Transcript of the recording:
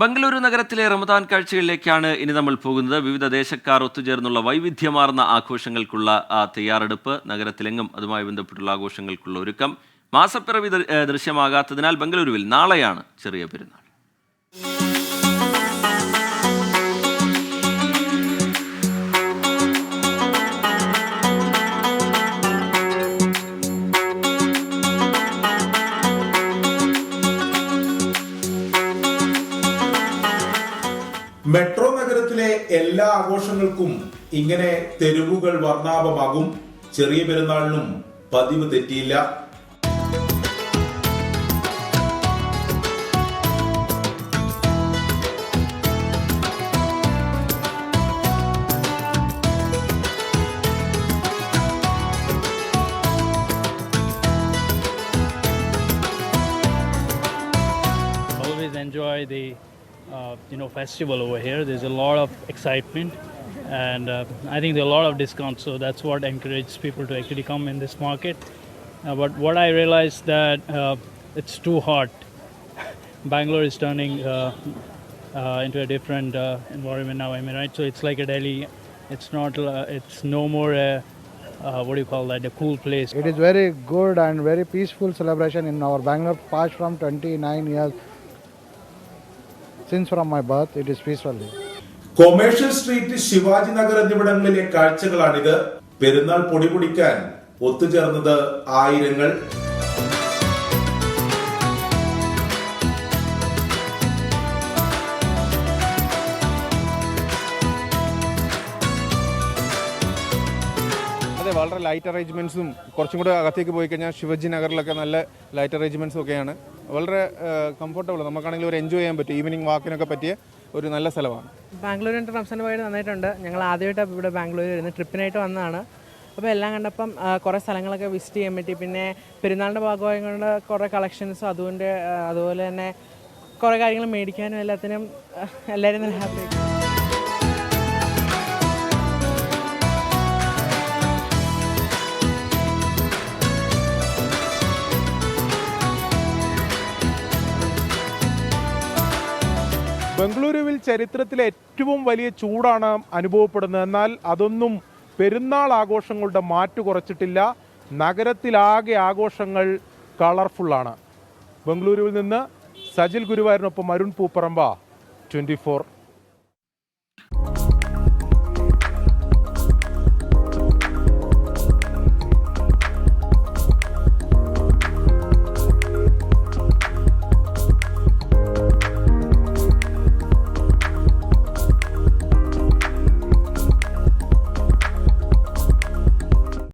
ബംഗളൂരു നഗരത്തിലെ റമദാൻ കാഴ്ചകളിലേക്കാണ് ഇനി നമ്മൾ പോകുന്നത്. വിവിധ ദേശക്കാർ ഒത്തുചേർന്നുള്ള വൈവിധ്യമാർന്ന ആഘോഷങ്ങൾക്കുള്ള തയ്യാറെടുപ്പ്, നഗരത്തിലെങ്ങും അതുമായി ബന്ധപ്പെട്ടുള്ള ആഘോഷങ്ങൾക്കുള്ള ഒരുക്കം. മാസപ്പിറവി ദൃശ്യമാകാത്തതിനാൽ ബംഗളൂരുവിൽ നാളെയാണ് ചെറിയ പെരുന്നാൾ. മെട്രോ നഗരത്തിലെ എല്ലാ ആഘോഷങ്ങൾക്കും ഇങ്ങനെ തെരുവുകൾ വർണ്ണാഭമാകും. ചെറിയ പെരുന്നാളിനും പതിവ് തെറ്റിയില്ല. Always enjoy the festival over here. There's a lot of excitement, and I think there are a lot of discounts, so that's what encourages people to actually come in this market. But what I realized that it's too hot. Bangalore is turning into a different environment now, I mean, right? So it's like a Delhi. It's not. It's no more what do you call that? A cool place. It is very good and very peaceful celebration in our Bangalore. Past from 29 years. Since from my birth, it is peaceful. Commercial street, Shivaji Nagar എന്നിവിടങ്ങളിലെ കാഴ്ചകളാണിത്. പെരുന്നാൾ പൊടിപൊടിക്കാൻ ഒത്തുചേർന്നത് ആയിരങ്ങൾ. അതെ, വളരെ light അറേഞ്ച്മെൻറ്റ്സും, കുറച്ചും കൂടെ അകത്തേക്ക് പോയി കഴിഞ്ഞാൽ ശിവജി നഗറിലൊക്കെ നല്ല ലൈറ്റ് അറേഞ്ച്മെൻറ്റ്സും ഒക്കെയാണ്. വളരെ കംഫർട്ടബിൾ, നമുക്കാണെങ്കിൽ ഒരു എൻജോയ് ചെയ്യാൻ പറ്റും. ഈവനിങ് വാക്കിനൊക്കെ പറ്റിയ ഒരു നല്ല സ്ഥലമാണ്. ബാംഗ്ലൂരിൻ്റെ റംസാൻ വൈഡ് നന്നായിട്ടുണ്ട്. ഞങ്ങൾ ആദ്യമായിട്ട് ഇവിടെ ബാംഗ്ലൂരിൽ ഇരുന്ന് ട്രിപ്പിനായിട്ട് വന്നതാണ്. അപ്പോൾ എല്ലാം കണ്ടപ്പം കുറേ സ്ഥലങ്ങളൊക്കെ വിസിറ്റ് ചെയ്യാൻ പറ്റി. പിന്നെ പെരുന്നാളിൻ്റെ ഭാഗമായി കൊണ്ട് കുറേ കളക്ഷൻസും അതുപോലെ തന്നെ കുറേ കാര്യങ്ങൾ മേടിക്കാനും എല്ലാത്തിനും എല്ലാവരും നല്ല ഹാപ്പി. ബംഗളൂരുവിൽ ചരിത്രത്തിലെ ഏറ്റവും വലിയ ചൂടാണ് അനുഭവപ്പെടുന്നത്. എന്നാൽ അതൊന്നും പെരുന്നാൾ ആഘോഷങ്ങളുടെ മാറ്റു കുറച്ചിട്ടില്ല. നഗരത്തിലാകെ ആഘോഷങ്ങൾ കളർഫുള്ളാണ്. ബംഗളൂരുവിൽ നിന്ന് സജിൽ ഗുരുവായൂരിനൊപ്പം അരുൺ പൂപ്പറമ്പ, 24.